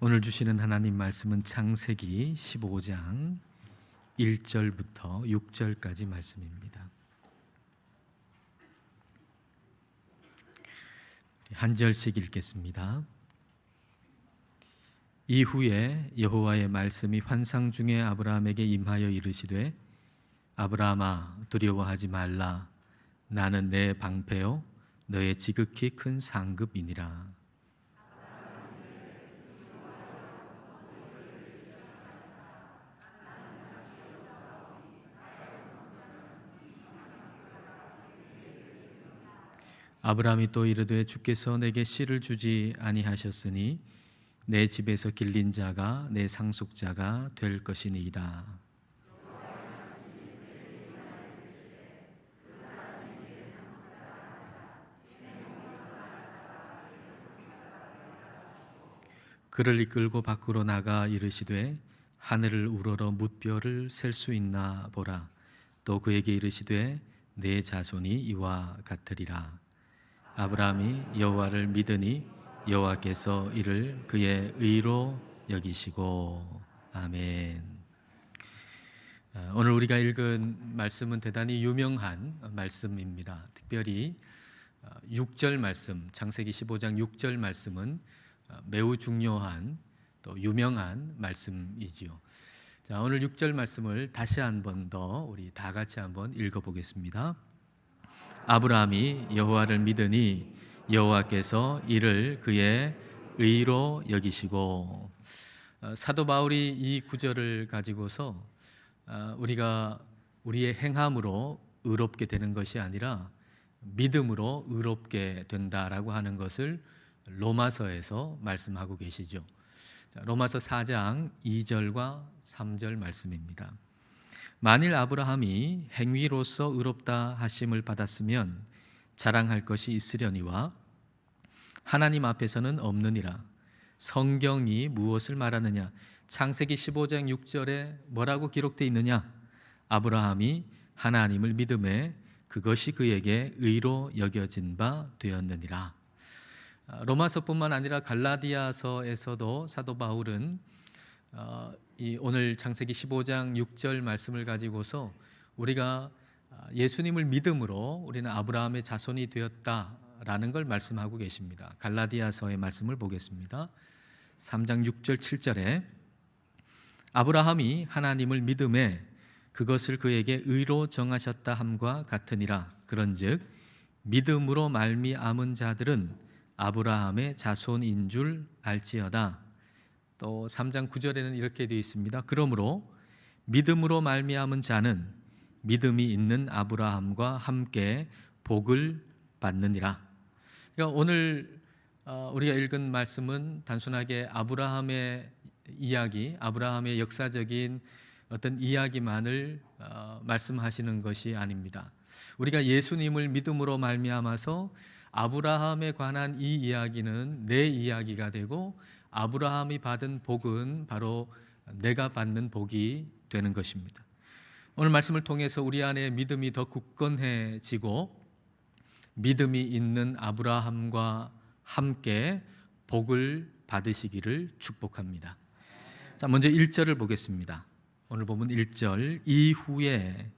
오늘 주시는 하나님 말씀은 창세기 15장 1절부터 6절까지 말씀입니다. 한 절씩 읽겠습니다. 이후에 여호와의 말씀이 환상 중에 아브라함에게 임하여 이르시되 아브라함아 두려워하지 말라. 나는 내 방패요 너의 지극히 큰 상급이니라. 아브라함이 또 이르되 주께서 내게 씨를 주지 아니하셨으니 내 집에서 길린 자가 내 상속자가 될 것이니이다. 그를 이끌고 밖으로 나가 이르시되 하늘을 우러러 뭇별을 셀 수 있나 보라. 또 그에게 이르시되 내 자손이 이와 같으리라. 아브라함이 여호와를 믿으니 여호와께서 이를 그의 의로 여기시고. 아멘. 오늘 우리가 읽은 말씀은 대단히 유명한 말씀입니다. 특별히 6절 말씀, 창세기 15장 6절 말씀은 매우 중요한 또 유명한 말씀이지요. 자, 오늘 6절 말씀을 다시 한 번 더 우리 다 같이 한번 읽어보겠습니다. 아브라함이 여호와를 믿으니 여호와께서 이를 그의 의로 여기시고. 사도 바울이 이 구절을 가지고서 우리가 우리의 행함으로 의롭게 되는 것이 아니라 믿음으로 의롭게 된다라고 하는 것을 로마서에서 말씀하고 계시죠. 로마서 4장 2절과 3절 말씀입니다. 만일 아브라함이 행위로서 의롭다 하심을 받았으면 자랑할 것이 있으려니와 하나님 앞에서는 없느니라. 성경이 무엇을 말하느냐? 창세기 15장 6절에 뭐라고 기록되어 있느냐? 아브라함이 하나님을 믿음에 그것이 그에게 의로 여겨진 바 되었느니라. 로마서뿐만 아니라 갈라디아서에서도 사도 바울은 이 오늘 창세기 15장 6절 말씀을 가지고서 우리가 예수님을 믿음으로 우리는 아브라함의 자손이 되었다라는 걸 말씀하고 계십니다. 갈라디아서의 말씀을 보겠습니다. 3장 6절 7절에 아브라함이 하나님을 믿음에 그것을 그에게 의로 정하셨다 함과 같으니라. 그런즉 믿음으로 말미암은 자들은 아브라함의 자손인 줄 알지어다. 또 3장 9절에는 이렇게 되어 있습니다. 그러므로 믿음으로 말미암은 자는 믿음이 있는 아브라함과 함께 복을 받느니라. 그러니까 오늘 우리가 읽은 말씀은 단순하게 아브라함의 이야기, 아브라함의 역사적인 어떤 이야기만을 말씀하시는 것이 아닙니다. 우리가 예수님을 믿음으로 말미암아서 아브라함에 관한 이 이야기는 내 이야기가 되고 아브라함이 받은 복은 바로 내가 받는 복이 되는 것입니다. 오늘 말씀을 통해서 우리 안에 믿음이 더 굳건해지고 믿음이 있는 아브라함과 함께 복을 받으시기를 축복합니다. 자, 먼저 1절을 보겠습니다. 오늘 보면 1절 이후에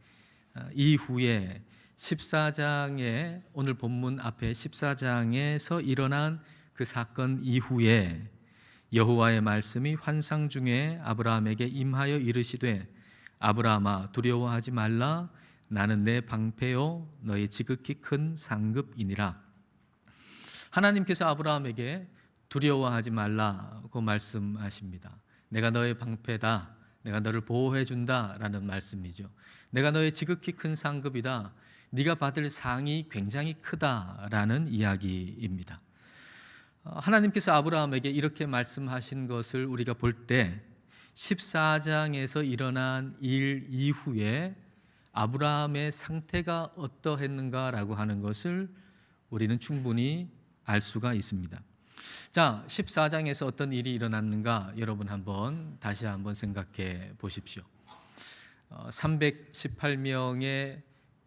14장에 오늘 본문 앞에 14장에서 일어난 그 사건 이후에 여호와의 말씀이 환상 중에 아브라함에게 임하여 이르시되 아브라함아 두려워하지 말라. 나는 내 방패요 너의 지극히 큰 상급이니라. 하나님께서 아브라함에게 두려워하지 말라고 말씀하십니다. 내가 너의 방패다. 내가 너를 보호해 준다라는 말씀이죠. 내가 너의 지극히 큰 상급이다. 네가 받을 상이 굉장히 크다라는 이야기입니다. 하나님께서 아브라함에게 이렇게 말씀하신 것을 우리가 볼 때 14장에서 일어난 일 이후에 아브라함의 상태가 어떠했는가라고 하는 것을 우리는 충분히 알 수가 있습니다. 자, 14장에서 어떤 일이 일어났는가 여러분 다시 한번 생각해 보십시오. 318명의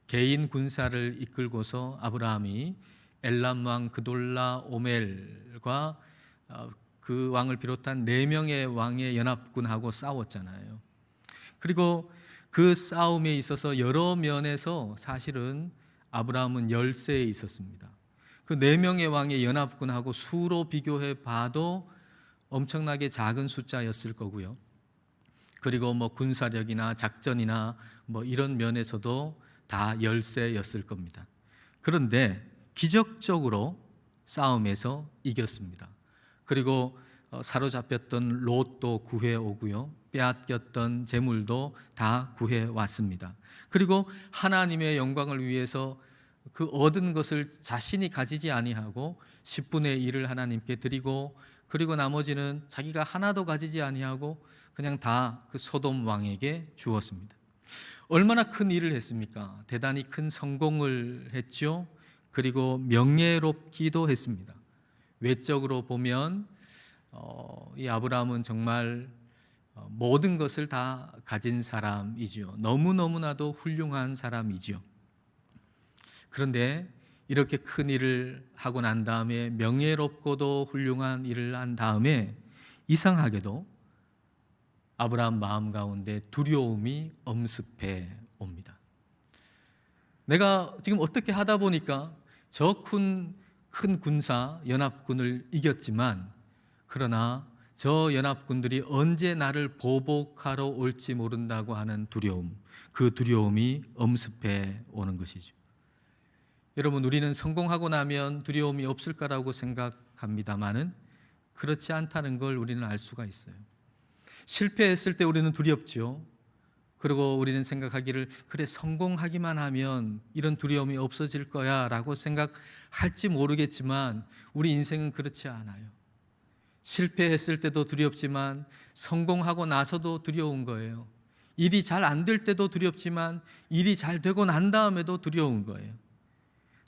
개인 군사를 이끌고서 아브라함이 엘람 왕 그돌라 오멜과 그 왕을 비롯한 4명의 왕의 연합군하고 싸웠잖아요. 그리고 그 싸움에 있어서 여러 면에서 사실은 아브라함은 열세에 있었습니다. 그 4명의 왕의 연합군하고 수로 비교해 봐도 엄청나게 작은 숫자였을 거고요. 그리고 군사력이나 작전이나 이런 면에서도 다 열세였을 겁니다. 그런데 기적적으로 싸움에서 이겼습니다. 그리고 사로잡혔던 롯도 구해 오고요. 빼앗겼던 재물도 다 구해 왔습니다. 그리고 하나님의 영광을 위해서 그 얻은 것을 자신이 가지지 아니하고 10분의 1을 하나님께 드리고, 그리고 나머지는 자기가 하나도 가지지 아니하고 그냥 다 그 소돔 왕에게 주었습니다. 얼마나 큰 일을 했습니까? 대단히 큰 성공을 했죠. 그리고 명예롭기도 했습니다. 외적으로 보면 이 아브라함은 정말 모든 것을 다 가진 사람이지요. 너무너무나도 훌륭한 사람이지요. 그런데 이렇게 큰 일을 하고 난 다음에, 명예롭고도 훌륭한 일을 한 다음에 이상하게도 아브라함 마음 가운데 두려움이 엄습해 옵니다. 내가 지금 어떻게 하다 보니까 저 큰 군사 연합군을 이겼지만, 그러나 저 연합군들이 언제 나를 보복하러 올지 모른다고 하는 두려움, 그 두려움이 엄습해 오는 것이죠. 여러분, 우리는 성공하고 나면 두려움이 없을 거라고 생각합니다만은 그렇지 않다는 걸 우리는 알 수가 있어요. 실패했을 때 우리는 두렵죠. 그리고 우리는 생각하기를, 그래, 성공하기만 하면 이런 두려움이 없어질 거야 라고 생각할지 모르겠지만, 우리 인생은 그렇지 않아요. 실패했을 때도 두렵지만 성공하고 나서도 두려운 거예요. 일이 잘 안 될 때도 두렵지만 일이 잘 되고 난 다음에도 두려운 거예요.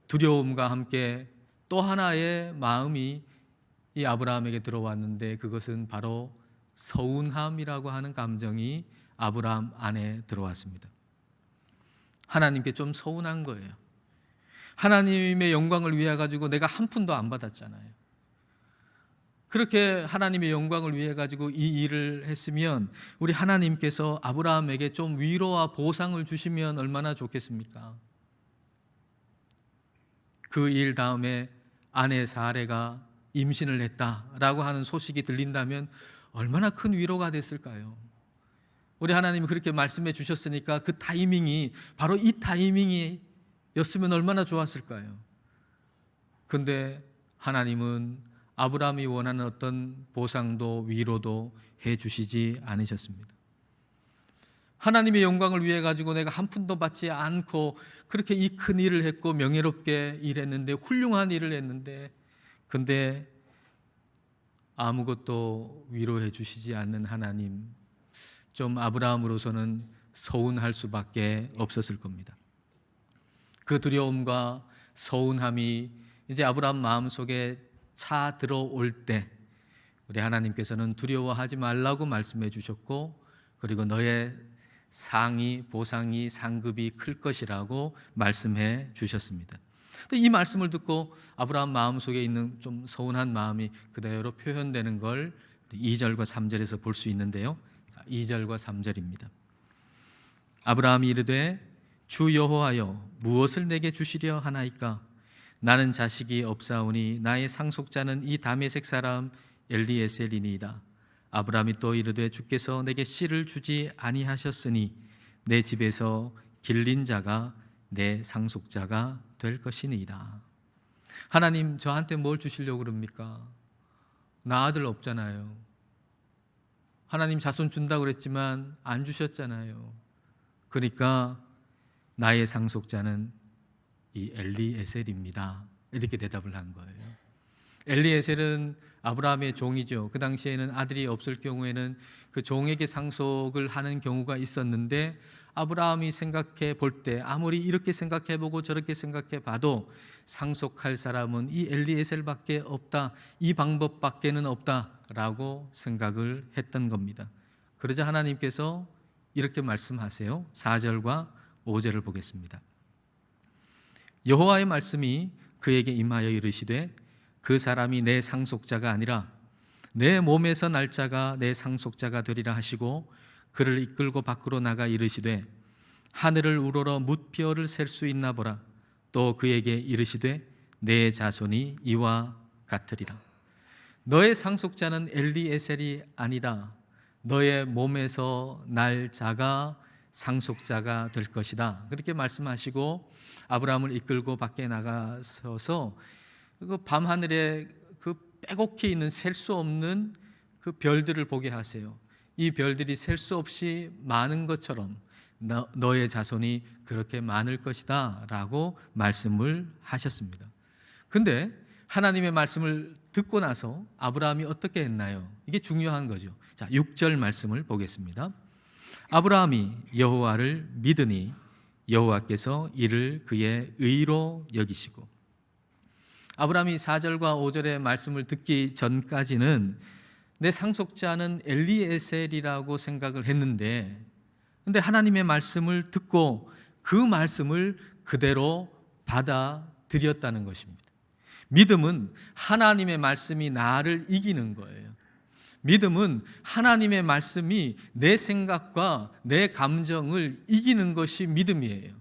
두려움과 함께 또 하나의 마음이 이 아브라함에게 들어왔는데, 그것은 바로 서운함이라고 하는 감정이 아브라함 안에 들어왔습니다. 하나님께 좀 서운한 거예요. 하나님의 영광을 위해 가지고 내가 한 푼도 안 받았잖아요. 그렇게 하나님의 영광을 위해 가지고 이 일을 했으면 우리 하나님께서 아브라함에게 좀 위로와 보상을 주시면 얼마나 좋겠습니까? 그 일 다음에 아내 사레가 임신을 했다라고 하는 소식이 들린다면 얼마나 큰 위로가 됐을까요? 우리 하나님이 그렇게 말씀해 주셨으니까 그 타이밍이 바로 이 타이밍이었으면 얼마나 좋았을까요? 그런데 하나님은 아브라함이 원하는 어떤 보상도 위로도 해 주시지 않으셨습니다. 하나님의 영광을 위해 가지고 내가 한 푼도 받지 않고 그렇게 이 큰 일을 했고 명예롭게 일했는데, 훌륭한 일을 했는데, 근데 아무것도 위로해 주시지 않는 하나님, 좀 아브라함으로서는 서운할 수밖에 없었을 겁니다. 그 두려움과 서운함이 이제 아브라함 마음속에 차 들어올 때 우리 하나님께서는 두려워하지 말라고 말씀해 주셨고, 그리고 너의 상이, 보상이, 상급이 클 것이라고 말씀해 주셨습니다. 이 말씀을 듣고 아브라함 마음속에 있는 좀 서운한 마음이 그대로 표현되는 걸 2절과 3절에서 볼 수 있는데요. 2절과 3절입니다. 아브라함이 이르되 주 여호와여, 무엇을 내게 주시려 하나이까? 나는 자식이 없사오니 나의 상속자는 이 다메섹 사람 엘리에셀이니이다. 아브라함이 또 이르되 주께서 내게 씨를 주지 아니하셨으니 내 집에서 길린 자가 내 상속자가 될 것이니이다. 하나님, 저한테 뭘 주시려고 그럽니까? 나 아들 없잖아요. 하나님 자손 준다고 그랬지만 안 주셨잖아요. 그러니까 나의 상속자는 이 엘리에셀입니다. 이렇게 대답을 한 거예요. 엘리에셀은 아브라함의 종이죠. 그 당시에는 아들이 없을 경우에는 그 종에게 상속을 하는 경우가 있었는데, 아브라함이 생각해 볼 때 아무리 이렇게 생각해 보고 저렇게 생각해 봐도 상속할 사람은 이 엘리에셀밖에 없다, 이 방법밖에는 없다라고 생각을 했던 겁니다. 그러자 하나님께서 이렇게 말씀하세요. 4절과 5절을 보겠습니다. 여호와의 말씀이 그에게 임하여 이르시되 그 사람이 내 상속자가 아니라 내 몸에서 날 자가 내 상속자가 되리라 하시고 그를 이끌고 밖으로 나가 이르시되 하늘을 우러러 뭇별을 셀 수 있나 보라. 또 그에게 이르시되 내 자손이 이와 같으리라. 너의 상속자는 엘리에셀이 아니다. 너의 몸에서 날 자가 상속자가 될 것이다. 그렇게 말씀하시고 아브라함을 이끌고 밖에 나가서서 그 밤하늘에 그 빼곡히 있는 셀 수 없는 그 별들을 보게 하세요. 이 별들이 셀 수 없이 많은 것처럼 너의 자손이 그렇게 많을 것이다 라고 말씀을 하셨습니다. 근데 하나님의 말씀을 듣고 나서 아브라함이 어떻게 했나요? 이게 중요한 거죠. 자, 6절 말씀을 보겠습니다. 아브라함이 여호와를 믿으니 여호와께서 이를 그의 의로 여기시고. 아브라함이 4절과 5절의 말씀을 듣기 전까지는 내 상속자는 엘리에셀이라고 생각을 했는데, 근데 하나님의 말씀을 듣고 그 말씀을 그대로 받아들였다는 것입니다. 믿음은 하나님의 말씀이 나를 이기는 거예요. 믿음은 하나님의 말씀이 내 생각과 내 감정을 이기는 것이 믿음이에요.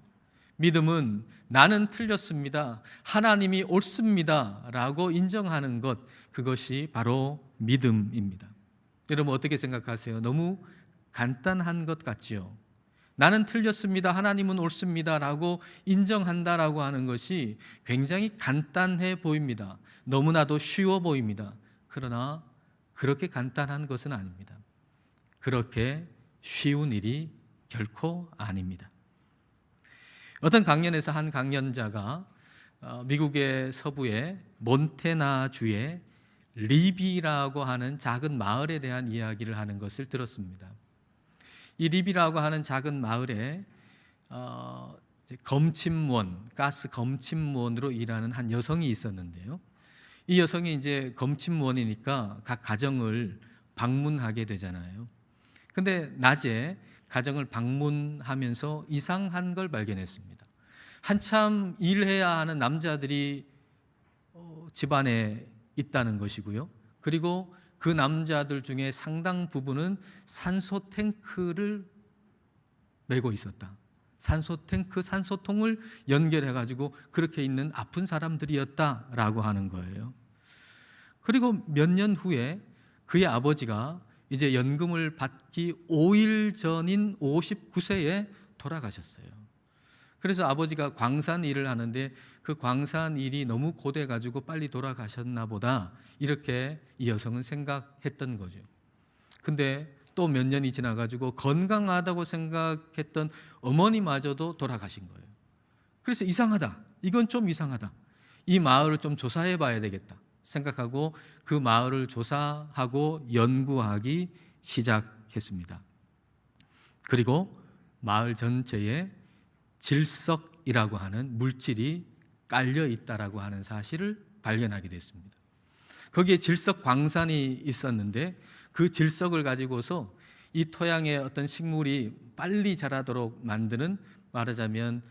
믿음은 나는 틀렸습니다, 하나님이 옳습니다 라고 인정하는 것, 그것이 바로 믿음입니다. 여러분 어떻게 생각하세요? 너무 간단한 것 같지요? 나는 틀렸습니다, 하나님은 옳습니다 라고 인정한다라고 하는 것이 굉장히 간단해 보입니다. 너무나도 쉬워 보입니다. 그러나 그렇게 간단한 것은 아닙니다. 그렇게 쉬운 일이 결코 아닙니다. 어떤 강연에서 한 강연자가 미국의 서부의 몬태나주의 리비라고 하는 작은 마을에 대한 이야기를 하는 것을 들었습니다. 이 리비라고 하는 작은 마을에 검침원, 가스 검침원으로 일하는 한 여성이 있었는데요. 이 여성이 이제 검침원이니까 각 가정을 방문하게 되잖아요. 근데 낮에 가정을 방문하면서 이상한 걸 발견했습니다. 한참 일해야 하는 남자들이 집안에 있다는 것이고요. 그리고 그 남자들 중에 상당 부분은 산소 탱크를 메고 있었다. 산소통을 연결해 가지고 그렇게 있는 아픈 사람들이었다라고 하는 거예요. 그리고 몇 년 후에 그의 아버지가 이제 연금을 받기 5일 전인 59세에 돌아가셨어요. 그래서 아버지가 광산 일을 하는데 그 광산 일이 너무 고돼 가지고 빨리 돌아가셨나 보다, 이렇게 이 여성은 생각했던 거죠. 근데 또 몇 년이 지나 가지고 건강하다고 생각했던 어머니마저도 돌아가신 거예요. 그래서 이상하다, 이건 좀 이상하다, 이 마을을 좀 조사해 봐야 되겠다 생각하고 그 마을을 조사하고 연구하기 시작했습니다. 그리고 마을 전체에 질석이라고 하는 물질이 깔려 있다라고 하는 사실을 발견하게 됐습니다. 거기에 질석 광산이 있었는데 그 질석을 가지고서 이 토양에 어떤 식물이 빨리 자라도록 만드는, 말하자면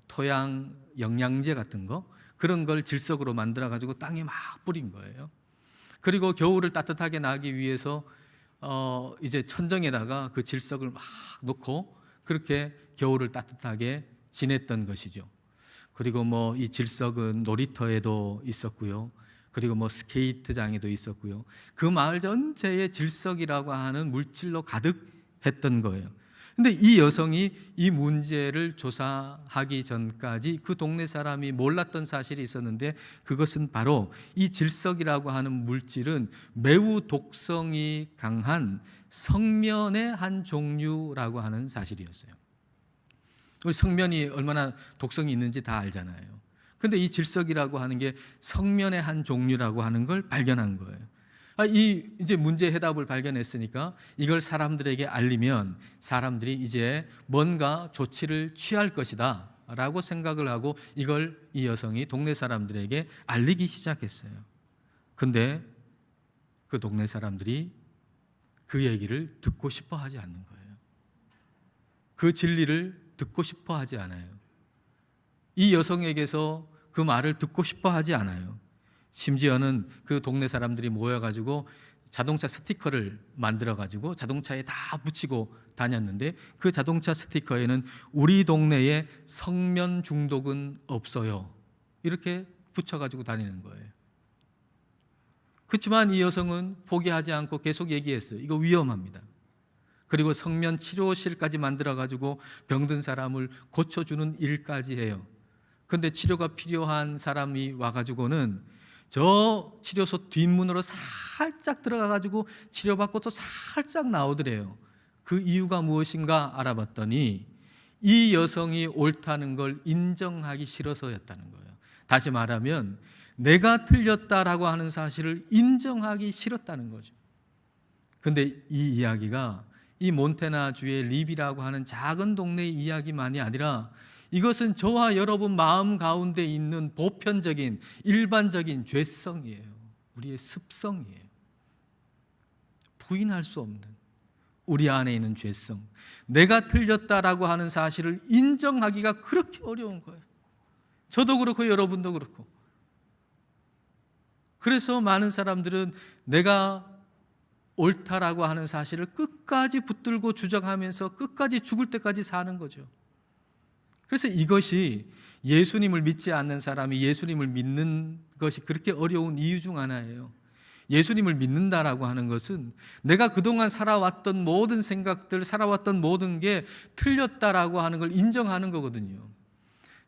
토양 영양제 같은 거, 그런 걸 질석으로 만들어 가지고 땅에 막 뿌린 거예요. 그리고 겨울을 따뜻하게 나기 위해서 이제 천정에다가 그 질석을 막 놓고 그렇게 겨울을 따뜻하게 지냈던 것이죠. 그리고 이 질석은 놀이터에도 있었고요. 그리고 스케이트장에도 있었고요. 그 마을 전체에 질석이라고 하는 물질로 가득했던 거예요. 근데 이 여성이 이 문제를 조사하기 전까지 그 동네 사람이 몰랐던 사실이 있었는데, 그것은 바로 이 질석이라고 하는 물질은 매우 독성이 강한 성면의 한 종류라고 하는 사실이었어요. 우리 성면이 얼마나 독성이 있는지 다 알잖아요. 근데 이 질석이라고 하는 게 성면의 한 종류라고 하는 걸 발견한 거예요. 이 이제 문제 해답을 발견했으니까 이걸 사람들에게 알리면 사람들이 이제 뭔가 조치를 취할 것이다 라고 생각을 하고 이걸 이 여성이 동네 사람들에게 알리기 시작했어요. 근데 그 동네 사람들이 그 얘기를 듣고 싶어 하지 않는 거예요. 그 진리를 듣고 싶어 하지 않아요. 이 여성에게서 그 말을 듣고 싶어 하지 않아요. 심지어는 그 동네 사람들이 모여가지고 자동차 스티커를 만들어 가지고 자동차에 다 붙이고 다녔는데 그 자동차 스티커에는 우리 동네에 성면 중독은 없어요. 이렇게 붙여 가지고 다니는 거예요. 그렇지만 이 여성은 포기하지 않고 계속 얘기했어요. 이거 위험합니다. 그리고 성면 치료실까지 만들어 가지고 병든 사람을 고쳐주는 일까지 해요. 그런데 치료가 필요한 사람이 와가지고는 저 치료소 뒷문으로 살짝 들어가 가지고 치료받고 또 살짝 나오더래요. 그 이유가 무엇인가 알아봤더니 이 여성이 옳다는 걸 인정하기 싫어서였다는 거예요. 다시 말하면 내가 틀렸다라고 하는 사실을 인정하기 싫었다는 거죠. 그런데 이 이야기가 이 몬테나주의 립이라고 하는 작은 동네의 이야기만이 아니라 이것은 저와 여러분 마음 가운데 있는 보편적인 일반적인 죄성이에요. 우리의 습성이에요. 부인할 수 없는 우리 안에 있는 죄성, 내가 틀렸다라고 하는 사실을 인정하기가 그렇게 어려운 거예요. 저도 그렇고 여러분도 그렇고. 그래서 많은 사람들은 내가 옳다라고 하는 사실을 끝까지 붙들고 주장하면서 끝까지 죽을 때까지 사는 거죠. 그래서 이것이 예수님을 믿지 않는 사람이 예수님을 믿는 것이 그렇게 어려운 이유 중 하나예요. 예수님을 믿는다라고 하는 것은 내가 그동안 살아왔던 모든 생각들, 살아왔던 모든 게 틀렸다라고 하는 걸 인정하는 거거든요.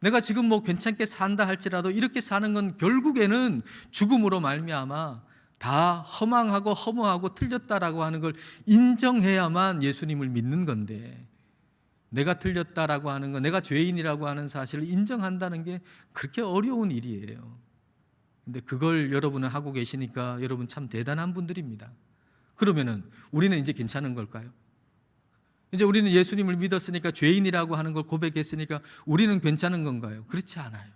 내가 지금 뭐 괜찮게 산다 할지라도 이렇게 사는 건 결국에는 죽음으로 말미암아 다 허망하고 허무하고 틀렸다라고 하는 걸 인정해야만 예수님을 믿는 건데, 내가 틀렸다라고 하는 거, 내가 죄인이라고 하는 사실을 인정한다는 게 그렇게 어려운 일이에요. 근데 그걸 여러분은 하고 계시니까 여러분 참 대단한 분들입니다. 그러면은 우리는 이제 괜찮은 걸까요? 이제 우리는 예수님을 믿었으니까, 죄인이라고 하는 걸 고백했으니까 우리는 괜찮은 건가요? 그렇지 않아요.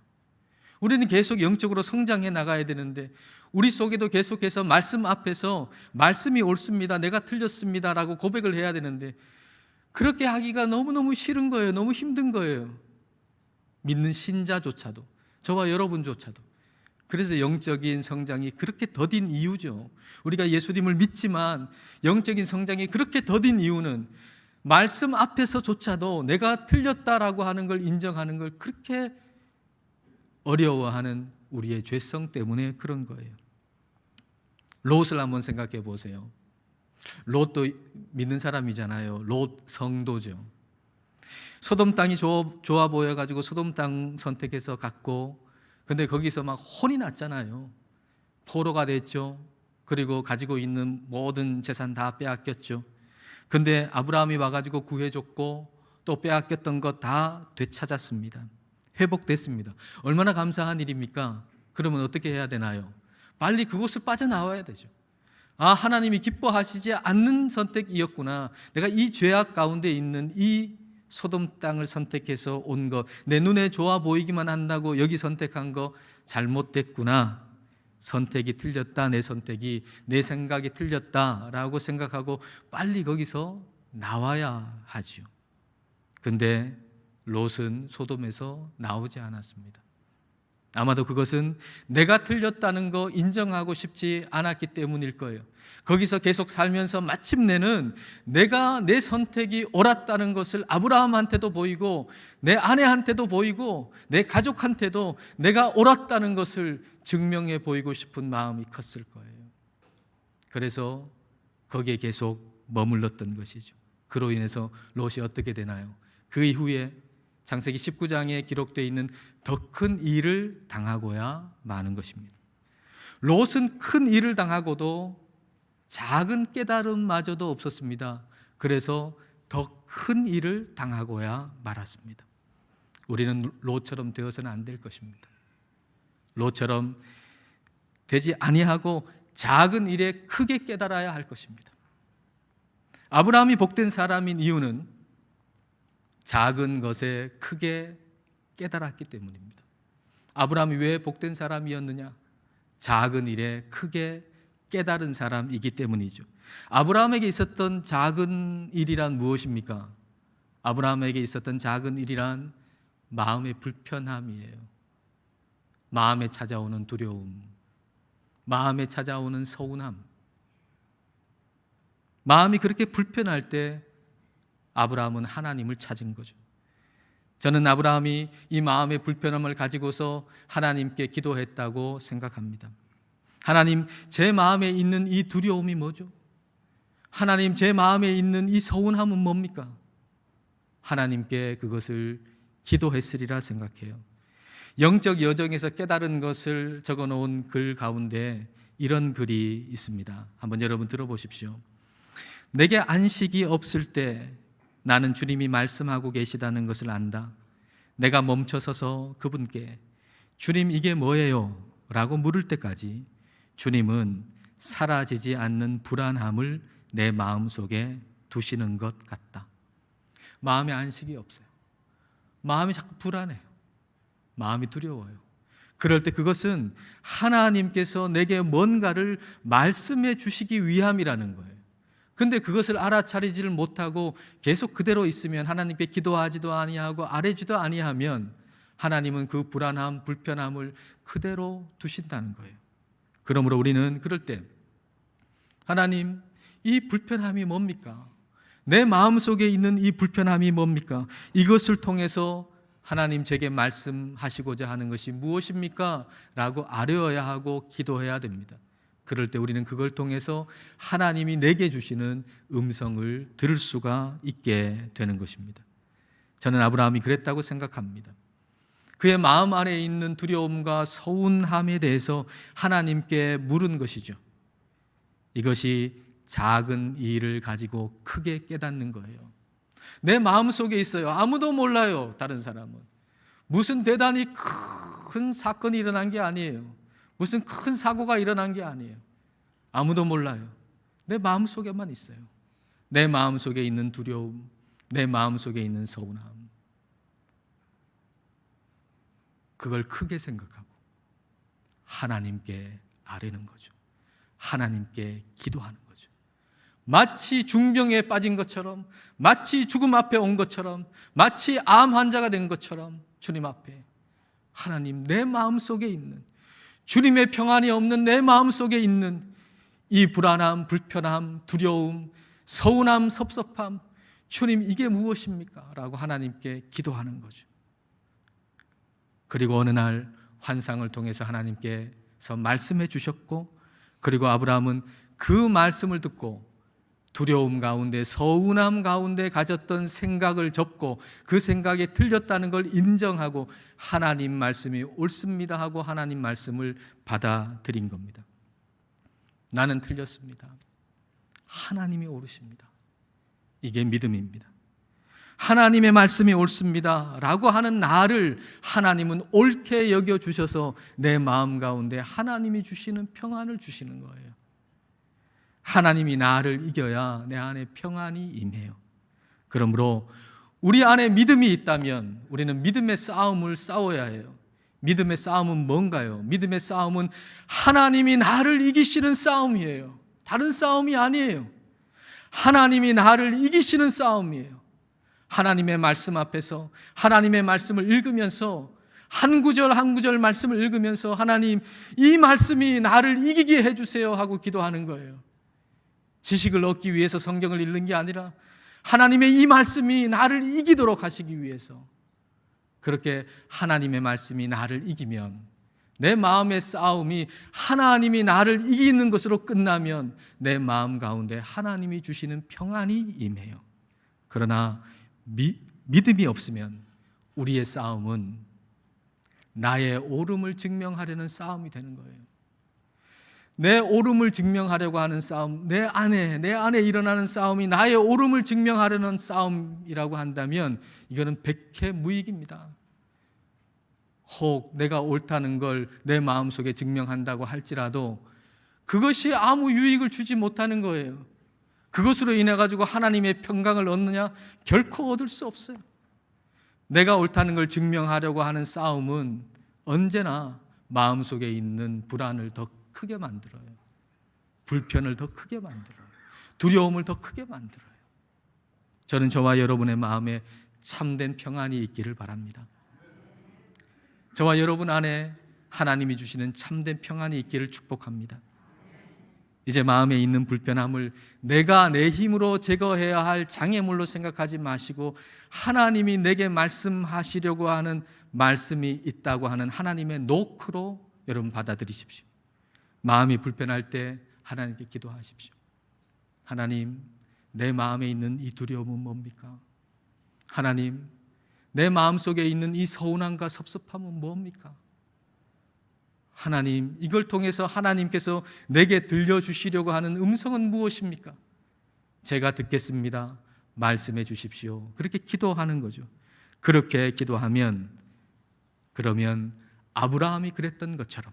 우리는 계속 영적으로 성장해 나가야 되는데, 우리 속에도 계속해서 말씀 앞에서 말씀이 옳습니다, 내가 틀렸습니다 라고 고백을 해야 되는데 그렇게 하기가 너무너무 싫은 거예요. 너무 힘든 거예요. 믿는 신자조차도, 저와 여러분조차도. 그래서 영적인 성장이 그렇게 더딘 이유죠. 우리가 예수님을 믿지만 영적인 성장이 그렇게 더딘 이유는 말씀 앞에서조차도 내가 틀렸다라고 하는 걸 인정하는 걸 그렇게 어려워하는 우리의 죄성 때문에 그런 거예요. 롯을 한번 생각해 보세요. 롯도 믿는 사람이잖아요. 롯 성도죠. 소돔 땅이 좋아 보여가지고 소돔 땅 선택해서 갔고, 근데 거기서 막 혼이 났잖아요. 포로가 됐죠. 그리고 가지고 있는 모든 재산 다 빼앗겼죠. 근데 아브라함이 와가지고 구해줬고 또 빼앗겼던 것 다 되찾았습니다. 회복됐습니다. 얼마나 감사한 일입니까? 그러면 어떻게 해야 되나요? 빨리 그곳을 빠져나와야 되죠. 아, 하나님이 기뻐하시지 않는 선택이었구나. 내가 이 죄악 가운데 있는 이 소돔 땅을 선택해서 온 거, 내 눈에 좋아 보이기만 한다고 여기 선택한 거 잘못됐구나. 선택이 틀렸다. 내 선택이, 내 생각이 틀렸다라고 생각하고 빨리 거기서 나와야 하죠. 근데 롯은 소돔에서 나오지 않았습니다. 아마도 그것은 내가 틀렸다는 거 인정하고 싶지 않았기 때문일 거예요. 거기서 계속 살면서 마침내는 내가 내 선택이 옳았다는 것을 아브라함한테도 보이고 내 아내한테도 보이고 내 가족한테도 내가 옳았다는 것을 증명해 보이고 싶은 마음이 컸을 거예요. 그래서 거기에 계속 머물렀던 것이죠. 그로 인해서 롯이 어떻게 되나요? 그 이후에 창세기 19장에 기록되어 있는 더 큰 일을 당하고야 마는 것입니다. 롯은 큰 일을 당하고도 작은 깨달음마저도 없었습니다. 그래서 더 큰 일을 당하고야 말았습니다. 우리는 롯처럼 되어서는 안 될 것입니다. 롯처럼 되지 아니하고 작은 일에 크게 깨달아야 할 것입니다. 아브라함이 복된 사람인 이유는 작은 것에 크게 깨달았기 때문입니다. 아브라함이 왜 복된 사람이었느냐? 작은 일에 크게 깨달은 사람이기 때문이죠. 아브라함에게 있었던 작은 일이란 무엇입니까? 아브라함에게 있었던 작은 일이란 마음의 불편함이에요. 마음에 찾아오는 두려움, 마음에 찾아오는 서운함. 마음이 그렇게 불편할 때 아브라함은 하나님을 찾은 거죠. 저는 아브라함이 이 마음의 불편함을 가지고서 하나님께 기도했다고 생각합니다. 하나님, 제 마음에 있는 이 두려움이 뭐죠? 하나님, 제 마음에 있는 이 서운함은 뭡니까? 하나님께 그것을 기도했으리라 생각해요. 영적 여정에서 깨달은 것을 적어놓은 글 가운데 이런 글이 있습니다. 한번 여러분 들어보십시오. 내게 안식이 없을 때 나는 주님이 말씀하고 계시다는 것을 안다. 내가 멈춰서서 그분께 주님 이게 뭐예요? 라고 물을 때까지 주님은 사라지지 않는 불안함을 내 마음속에 두시는 것 같다. 마음에 안식이 없어요. 마음이 자꾸 불안해요. 마음이 두려워요. 그럴 때 그것은 하나님께서 내게 뭔가를 말씀해 주시기 위함이라는 거예요. 근데 그것을 알아차리지를 못하고 계속 그대로 있으면, 하나님께 기도하지도 아니하고 아뢰지도 아니하면 하나님은 그 불안함, 불편함을 그대로 두신다는 거예요. 그러므로 우리는 그럴 때 하나님, 이 불편함이 뭡니까? 내 마음속에 있는 이 불편함이 뭡니까? 이것을 통해서 하나님 제게 말씀하시고자 하는 것이 무엇입니까? 라고 아뢰어야 하고 기도해야 됩니다. 그럴 때 우리는 그걸 통해서 하나님이 내게 주시는 음성을 들을 수가 있게 되는 것입니다. 저는 아브라함이 그랬다고 생각합니다. 그의 마음 안에 있는 두려움과 서운함에 대해서 하나님께 물은 것이죠. 이것이 작은 일을 가지고 크게 깨닫는 거예요. 내 마음속에 있어요. 아무도 몰라요. 다른 사람은. 무슨 대단히 큰 사건이 일어난 게 아니에요. 무슨 큰 사고가 일어난 게 아니에요. 아무도 몰라요. 내 마음속에만 있어요. 내 마음속에 있는 두려움, 내 마음속에 있는 서운함, 그걸 크게 생각하고 하나님께 아뢰는 거죠. 하나님께 기도하는 거죠. 마치 중병에 빠진 것처럼, 마치 죽음 앞에 온 것처럼, 마치 암 환자가 된 것처럼 주님 앞에, 하나님, 내 마음속에 있는, 주님의 평안이 없는 내 마음속에 있는 이 불안함, 불편함, 두려움, 서운함, 섭섭함, 주님 이게 무엇입니까? 라고 하나님께 기도하는 거죠. 그리고 어느 날 환상을 통해서 하나님께서 말씀해 주셨고, 그리고 아브라함은 그 말씀을 듣고 두려움 가운데, 서운함 가운데 가졌던 생각을 접고 그 생각에 틀렸다는 걸 인정하고 하나님 말씀이 옳습니다 하고 하나님 말씀을 받아들인 겁니다. 나는 틀렸습니다. 하나님이 옳으십니다. 이게 믿음입니다. 하나님의 말씀이 옳습니다 라고 하는 나를 하나님은 옳게 여겨주셔서 내 마음 가운데 하나님이 주시는 평안을 주시는 거예요. 하나님이 나를 이겨야 내 안에 평안이 임해요. 그러므로 우리 안에 믿음이 있다면 우리는 믿음의 싸움을 싸워야 해요. 믿음의 싸움은 뭔가요? 믿음의 싸움은 하나님이 나를 이기시는 싸움이에요. 다른 싸움이 아니에요. 하나님이 나를 이기시는 싸움이에요. 하나님의 말씀 앞에서 하나님의 말씀을 읽으면서 한 구절 한 구절 말씀을 읽으면서 하나님, 이 말씀이 나를 이기게 해주세요 하고 기도하는 거예요. 지식을 얻기 위해서 성경을 읽는 게 아니라 하나님의 이 말씀이 나를 이기도록 하시기 위해서, 그렇게 하나님의 말씀이 나를 이기면, 내 마음의 싸움이 하나님이 나를 이기는 것으로 끝나면 내 마음 가운데 하나님이 주시는 평안이 임해요. 그러나 믿음이 없으면 우리의 싸움은 나의 옳음을 증명하려는 싸움이 되는 거예요. 내 옳음을 증명하려고 하는 싸움, 내 안에 일어나는 싸움이 나의 옳음을 증명하려는 싸움이라고 한다면 이거는 백해무익입니다. 혹 내가 옳다는 걸 내 마음속에 증명한다고 할지라도 그것이 아무 유익을 주지 못하는 거예요. 그것으로 인해 가지고 하나님의 평강을 얻느냐? 결코 얻을 수 없어요. 내가 옳다는 걸 증명하려고 하는 싸움은 언제나 마음속에 있는 불안을 더 크게 만들어요. 불편을 더 크게 만들어요. 두려움을 더 크게 만들어요. 저는 저와 여러분의 마음에 참된 평안이 있기를 바랍니다. 저와 여러분 안에 하나님이 주시는 참된 평안이 있기를 축복합니다. 이제 마음에 있는 불편함을 내가 내 힘으로 제거해야 할 장애물로 생각하지 마시고 하나님이 내게 말씀하시려고 하는 말씀이 있다고 하는 하나님의 노크로 여러분 받아들이십시오. 마음이 불편할 때 하나님께 기도하십시오. 하나님, 내 마음에 있는 이 두려움은 뭡니까? 하나님, 내 마음속에 있는 이 서운함과 섭섭함은 뭡니까? 하나님, 이걸 통해서 하나님께서 내게 들려주시려고 하는 음성은 무엇입니까? 제가 듣겠습니다. 말씀해 주십시오. 그렇게 기도하는 거죠. 그렇게 기도하면, 그러면 아브라함이 그랬던 것처럼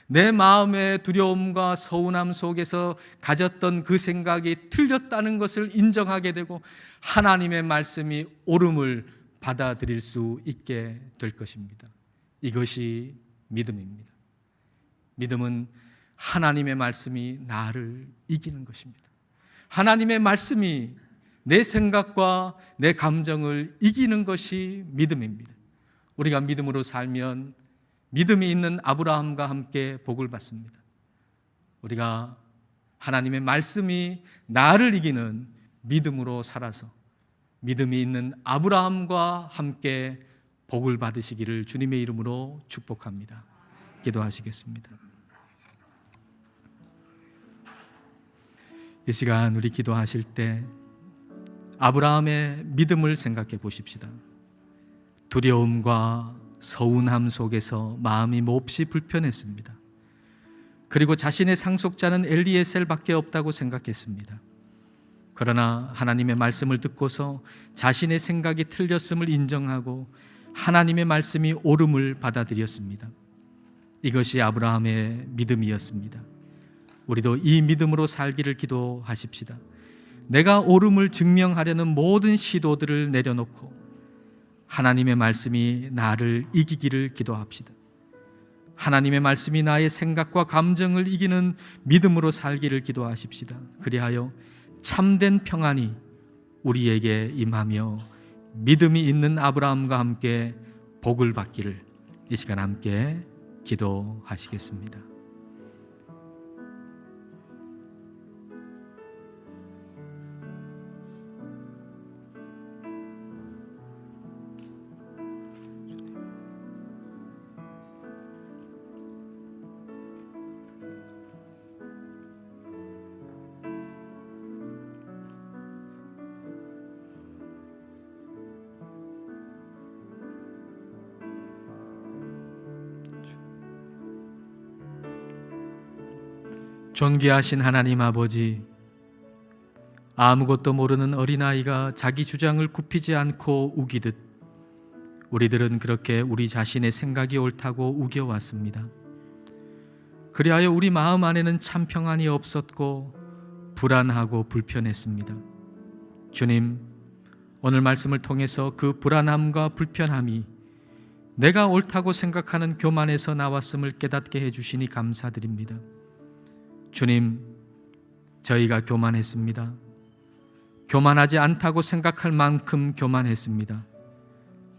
내 마음의 두려움과 서운함 속에서 가졌던 그 생각이 틀렸다는 것을 인정하게 되고 하나님의 말씀이 옳음을 받아들일 수 있게 될 것입니다. 이것이 믿음입니다. 믿음은 하나님의 말씀이 나를 이기는 것입니다. 하나님의 말씀이 내 생각과 내 감정을 이기는 것이 믿음입니다. 우리가 믿음으로 살면 믿음이 있는 아브라함과 함께 복을 받습니다. 우리가 하나님의 말씀이 나를 이기는 믿음으로 살아서 믿음이 있는 아브라함과 함께 복을 받으시기를 주님의 이름으로 축복합니다. 기도하시겠습니다. 이 시간 우리 기도하실 때 아브라함의 믿음을 생각해 보십시다. 두려움과 서운함 속에서 마음이 몹시 불편했습니다. 그리고 자신의 상속자는 엘리에셀밖에 없다고 생각했습니다. 그러나 하나님의 말씀을 듣고서 자신의 생각이 틀렸음을 인정하고 하나님의 말씀이 옳음을 받아들였습니다. 이것이 아브라함의 믿음이었습니다. 우리도 이 믿음으로 살기를 기도하십시다. 내가 옳음을 증명하려는 모든 시도들을 내려놓고 하나님의 말씀이 나를 이기기를 기도합시다. 하나님의 말씀이 나의 생각과 감정을 이기는 믿음으로 살기를 기도하십시다. 그리하여 참된 평안이 우리에게 임하며 믿음이 있는 아브라함과 함께 복을 받기를 이 시간 함께 기도하시겠습니다. 존귀하신 하나님 아버지, 아무것도 모르는 어린아이가 자기 주장을 굽히지 않고 우기듯 우리들은 그렇게 우리 자신의 생각이 옳다고 우겨왔습니다. 그리하여 우리 마음 안에는 참 평안이 없었고 불안하고 불편했습니다. 주님, 오늘 말씀을 통해서 그 불안함과 불편함이 내가 옳다고 생각하는 교만에서 나왔음을 깨닫게 해주시니 감사드립니다. 주님, 저희가 교만했습니다. 교만하지 않다고 생각할 만큼 교만했습니다.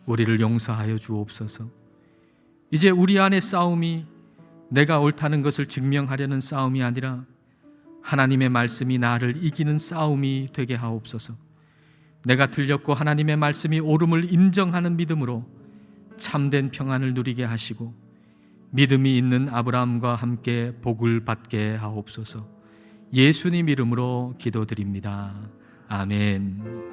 우리를 용서하여 주옵소서. 이제 우리 안의 싸움이 내가 옳다는 것을 증명하려는 싸움이 아니라 하나님의 말씀이 나를 이기는 싸움이 되게 하옵소서. 내가 틀렸고 하나님의 말씀이 옳음을 인정하는 믿음으로 참된 평안을 누리게 하시고 믿음이 있는 아브라함과 함께 복을 받게 하옵소서. 예수님 이름으로 기도드립니다. 아멘.